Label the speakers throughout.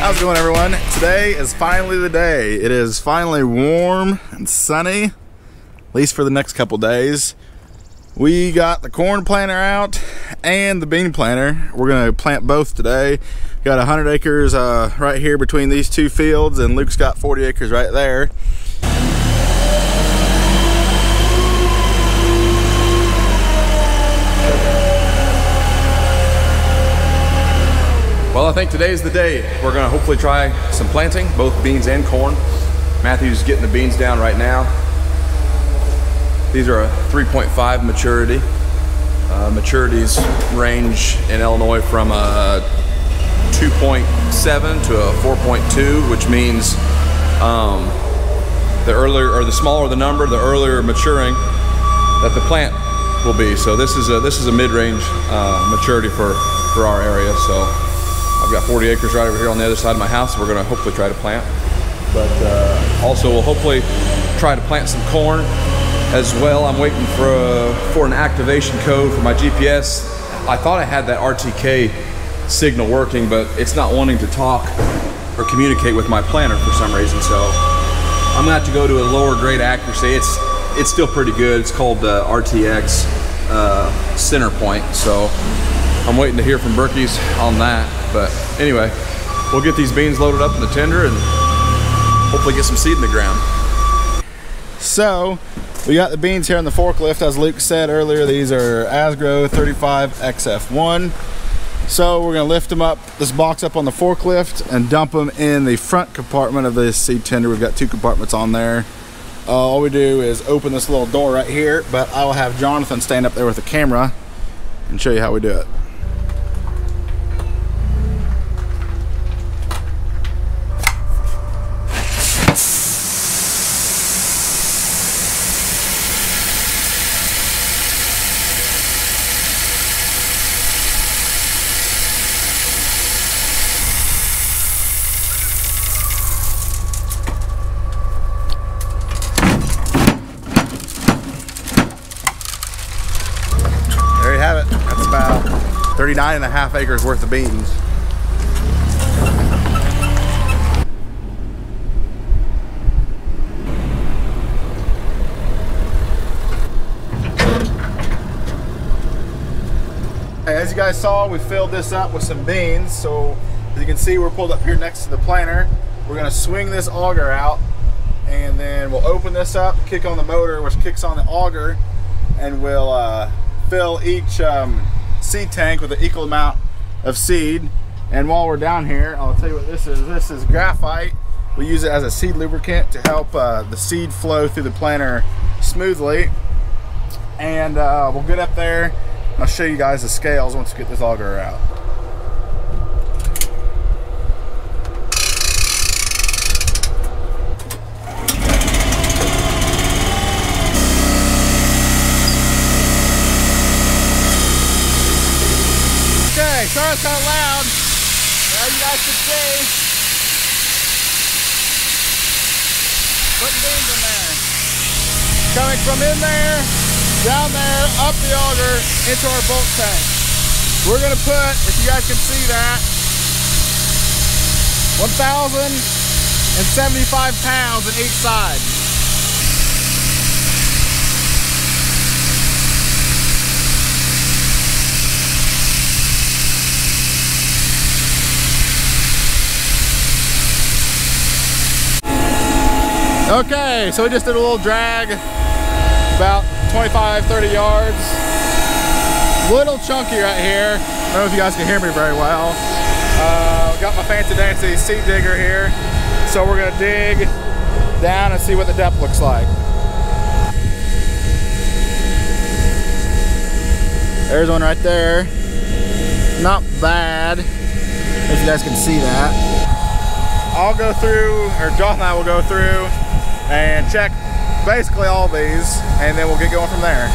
Speaker 1: How's it going, everyone? Today is finally the day. It is finally warm and sunny, at least for the next couple days. We got the corn planter out and the bean planter. We're gonna plant both today. Got 100 acres right here between these two fields, and Luke's got 40 acres right there.
Speaker 2: Well, I think today's the day. We're gonna hopefully try some planting, both beans and corn. Matthew's getting the beans down right now. These are a 3.5 maturity. Maturities range in Illinois from a 2.7 to a 4.2, which means the earlier, or the smaller the number, the earlier maturing that the plant will be. So this is a mid-range maturity for our area. So I've got 40 acres right over here on the other side of my house. We're gonna hopefully try to plant. But also we'll hopefully try to plant some corn as well. I'm waiting for an activation code for my GPS. I thought I had that RTK signal working, but it's not wanting to talk or communicate with my planter for some reason. So I'm gonna have to go to a lower grade accuracy. It's still pretty good. It's called RTX center point. So I'm waiting to hear from Berkey's on that. But anyway, we'll get these beans loaded up in the tender and hopefully get some seed in the ground.
Speaker 1: So we got the beans here on the forklift. As Luke said earlier, these are Asgrow 35 XF1. So we're gonna lift them up, this box up on the forklift, and dump them in the front compartment of this seed tender. We've got two compartments on there. All we do is open this little door right here, but I will have Jonathan stand up there with the camera and show you how we do it. There you have it. That's about 39.5 acres worth of beans. As you guys saw, we filled this up with some beans. So as you can see, we're pulled up here next to the planter. We're gonna swing this auger out, and then we'll open this up, kick on the motor, which kicks on the auger, and we'll fill each seed tank with an equal amount of seed. And while we're down here, I'll tell you what this is. This is graphite. We use it as a seed lubricant to help the seed flow through the planter smoothly. And we'll get up there. I'll show you guys the scales once we get this auger out. Okay, sorry it's kind of loud. Now you guys can see. Putting beans in there. Coming from in there, down there, up the auger, into our bulk tank. We're gonna put, if you guys can see that, 1,075 pounds in each side. Okay, so we just did a little drag, about 25, 30 yards. Little chunky right here. I don't know if you guys can hear me very well. Got my fancy dancy seed digger here. So we're gonna dig down and see what the depth looks like. There's one right there. Not bad, if you guys can see that. I'll go through, or John and I will go through and check basically all these, and then we'll get going from there.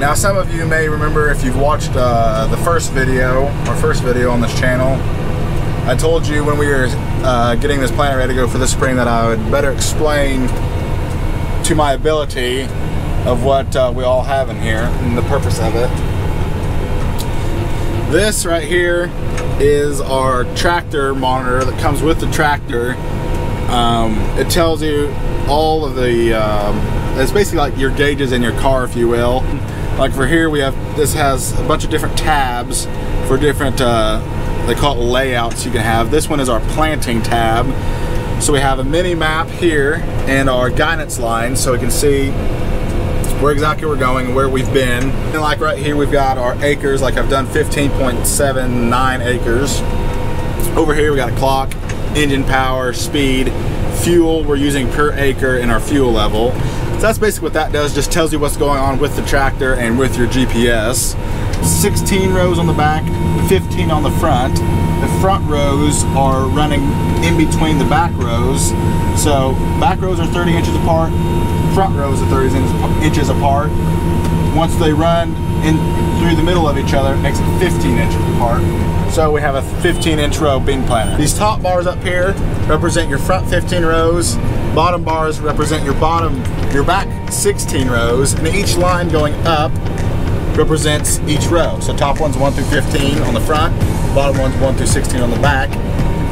Speaker 1: Now, some of you may remember, if you've watched the first video, our first video on this channel, I told you when we were getting this planter ready to go for this spring that I would better explain to my ability of what we all have in here and the purpose of it. This right here is our tractor monitor that comes with the tractor. It tells you all of the, it's basically like your gauges in your car, if you will. Like for here, we have, this has a bunch of different tabs for different, they call it layouts you can have. This one is our planting tab. So we have a mini map here and our guidance line, so we can see where exactly we're going and where we've been. And like right here, we've got our acres, like I've done 15.79 acres. Over here, we got a clock, engine power, speed, fuel we're using per acre in our fuel level. So that's basically what that does, just tells you what's going on with the tractor and with your GPS. 16 rows on the back, 15 on the front. The front rows are running in between the back rows. So back rows are 30 inches apart, front rows are 30 inches apart. Once they run in through the middle of each other, it makes it 15 inches apart. So we have a 15-inch row bean planter. These top bars up here represent your front 15 rows. Bottom bars represent your back 16 rows, and each line going up represents each row. So top one's 1 through 15 on the front, bottom one's 1 through 16 on the back.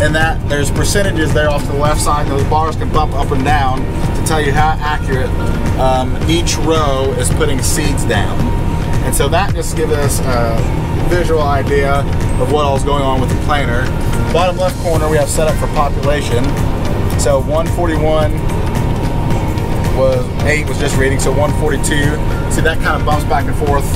Speaker 1: And that there's percentages there off to the left side. Those bars can bump up and down to tell you how accurate each row is putting seeds down. And so that just gives us a visual idea of what all's going on with the planter. Bottom left corner we have set up for population. So 141 was just reading, so 142. See, that kind of bumps back and forth.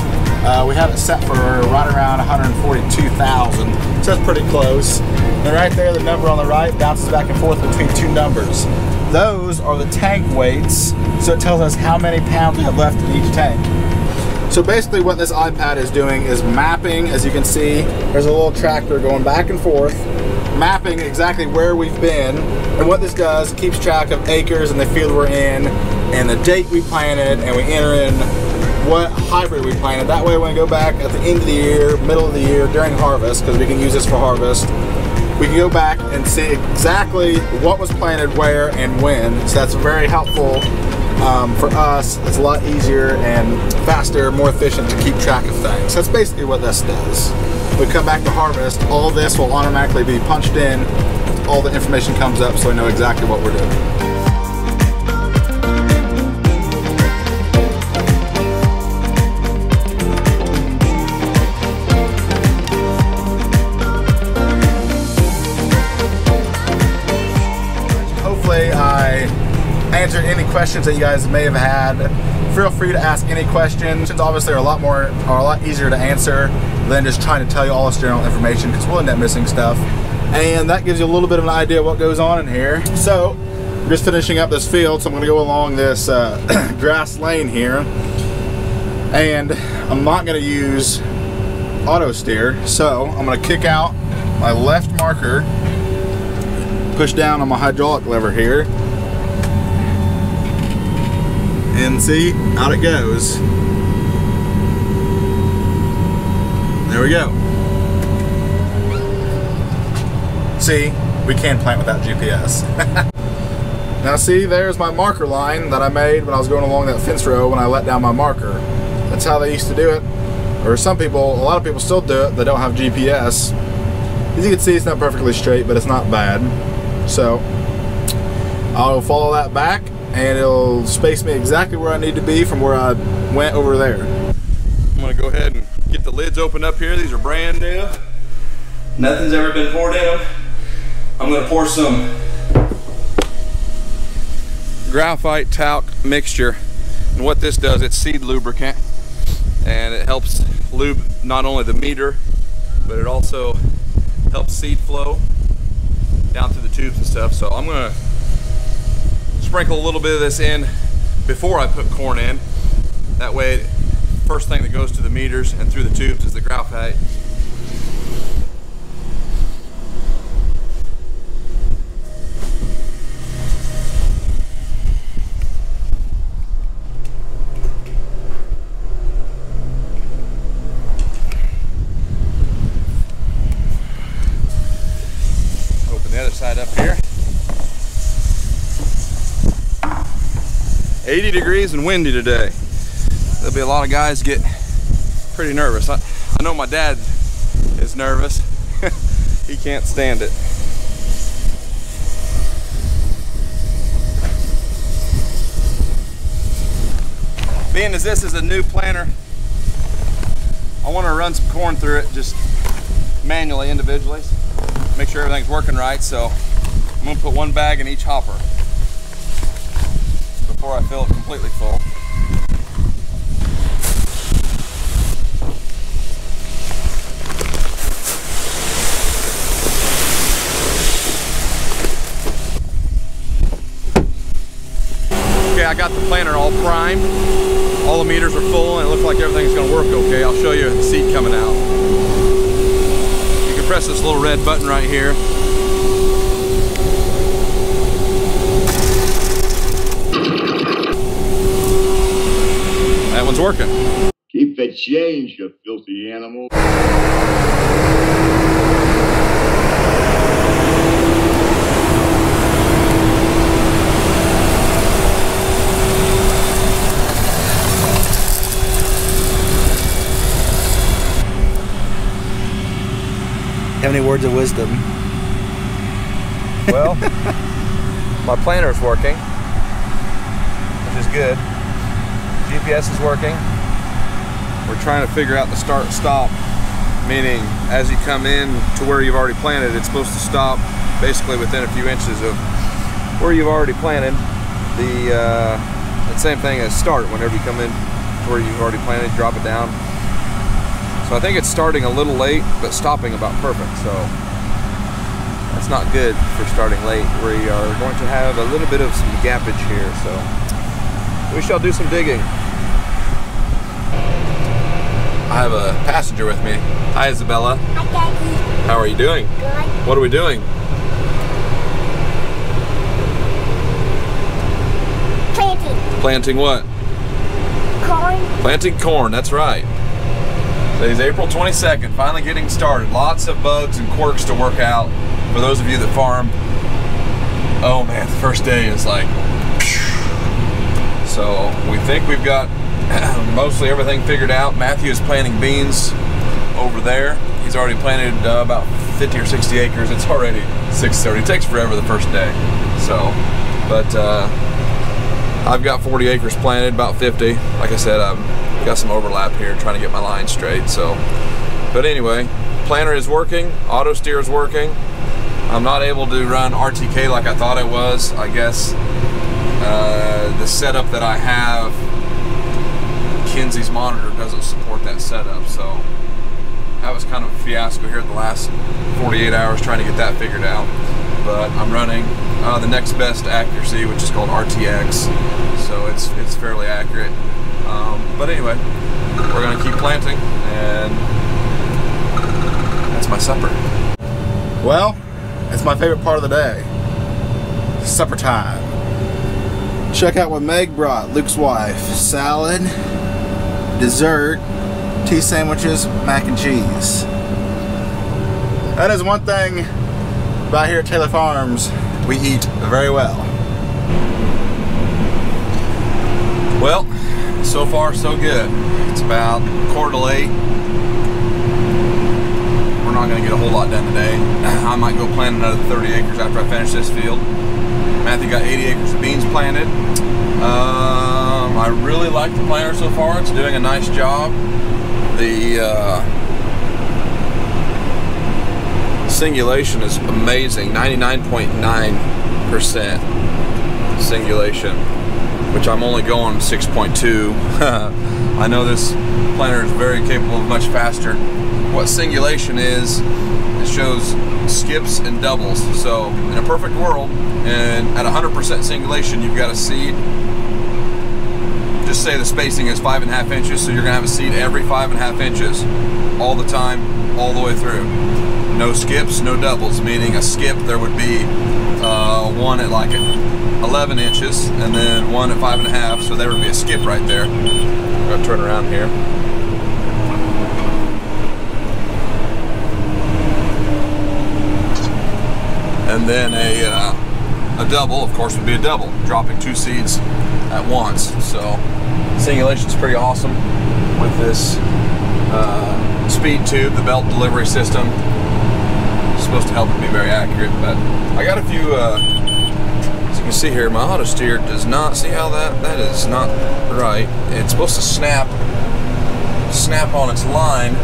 Speaker 1: We have it set for right around 142,000, so that's pretty close. And right there, the number on the right bounces back and forth between two numbers. Those are the tank weights, so it tells us how many pounds we have left in each tank. So basically what this iPad is doing is mapping. As you can see, there's a little tractor going back and forth, mapping exactly where we've been. And what this does, keeps track of acres and the field we're in, and the date we planted, and we enter in what hybrid we planted. That way when we go back at the end of the year, middle of the year, during harvest, because we can use this for harvest, we can go back and see exactly what was planted where and when. So that's very helpful for us. It's a lot easier and faster, more efficient to keep track of things. That's basically what this does. When we come back to harvest, all this will automatically be punched in. All the information comes up so we know exactly what we're doing. I answered any questions that you guys may have had. Feel free to ask any questions. Obviously are a lot easier to answer than just trying to tell you all this general information, because we'll end up missing stuff. And that gives you a little bit of an idea of what goes on in here. So I'm just finishing up this field, so I'm going to go along this grass lane here, and I'm not going to use auto steer, so I'm going to kick out my left marker, push down on my hydraulic lever here, and see, out it goes. There we go. See, we can plant without GPS. Now see, there's my marker line that I made when I was going along that fence row when I let down my marker. That's how they used to do it. Or some people, a lot of people still do it that don't have GPS. As you can see, it's not perfectly straight, but it's not bad. So I'll follow that back and it'll space me exactly where I need to be from where I went over there.
Speaker 2: I'm gonna go ahead and get the lids opened up here. These are brand new. Nothing's ever been poured in them. I'm gonna pour some graphite talc mixture. And what this does, it's seed lubricant, and it helps lube not only the meter, but it also helps seed flow down through the tubes and stuff. So I'm gonna sprinkle a little bit of this in before I put corn in. That way, first thing that goes to the meters and through the tubes is the graphite. Open the other side up here. 80 degrees and windy today. There'll be a lot of guys get pretty nervous. I know my dad is nervous. He can't stand it. Being as this is a new planter, I want to run some corn through it just manually, individually. Make sure everything's working right. So I'm going to put one bag in each hopper before I fill it completely full. Okay, I got the planter all primed. All the meters are full and it looks like everything's gonna work okay. I'll show you the seed coming out. You can press this little red button right here. That one's working.
Speaker 3: Keep the change, you filthy animal.
Speaker 4: Have any words of wisdom?
Speaker 2: Well, my planter's working, which is good. GPS is working. We're trying to figure out the start-stop, meaning as you come in to where you've already planted, it's supposed to stop basically within a few inches of where you've already planted. The same thing as start. Whenever you come in to where you've already planted, drop it down. So I think it's starting a little late, but stopping about perfect. So that's not good for starting late. We are going to have a little bit of some gappage here, so we shall do some digging. I have a passenger with me. Hi, Isabella.
Speaker 5: Hi, Daddy.
Speaker 2: How are you doing?
Speaker 5: Good.
Speaker 2: What are we doing?
Speaker 5: Planting.
Speaker 2: Planting what?
Speaker 5: Corn.
Speaker 2: Planting corn, that's right. Today's April 22nd, finally getting started. Lots of bugs and quirks to work out for those of you that farm. Oh man, the first day is like, so we think we've got mostly everything figured out. Matthew is planting beans over there. He's already planted about 50 or 60 acres. It's already 6:30. It takes forever the first day. So, but I've got 40 acres planted, about 50. Like I said, I've got some overlap here trying to get my line straight. So, but anyway, planter is working, auto steer is working. I'm not able to run RTK like I thought I was. I guess the setup that I have, Kinsey's monitor doesn't support that setup. So that was kind of a fiasco here in the last 48 hours trying to get that figured out. But I'm running the next best accuracy, which is called RTX. So it's fairly accurate. But anyway, we're gonna keep planting, and that's my supper.
Speaker 1: Well, it's my favorite part of the day. Supper time. Check out what Meg brought, Luke's wife. Salad, dessert, tea sandwiches, mac and cheese. That is one thing about here at Taylor Farms. We eat very well.
Speaker 2: Well, so far so good. It's about 7:45. We're not gonna get a whole lot done today. I might go plant another 30 acres after I finish this field. Matthew got 80 acres of beans planted. I really like the planter so far. It's doing a nice job. The singulation is amazing, 99.9%. singulation, which I'm only going 6.2. I know this planter is very capable of much faster. What singulation is, it shows skips and doubles. So in a perfect world, and at 100% singulation, you've got a seed. Just say the spacing is 5.5 inches, so you're gonna have a seed every 5.5 inches, all the time, all the way through. No skips, no doubles, meaning a skip, there would be one at like 11 inches, and then one at 5.5, so there would be a skip right there. I'm gonna turn around here. And then a double, of course, would be a double, dropping 2 seeds at once. So singulation's pretty awesome with this speed tube, the belt delivery system. It's supposed to help it be very accurate, but I got a few, as you can see here, my auto steer does not, see how that is not right. It's supposed to snap on its line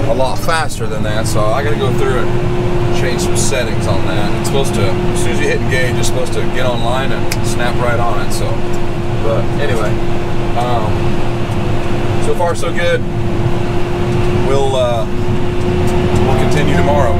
Speaker 2: a lot faster than that, so I gotta go through and change some settings on that. It's supposed to, as soon as you hit engage, it's supposed to get online and snap right on it. So, but anyway, so far so good. We'll continue tomorrow.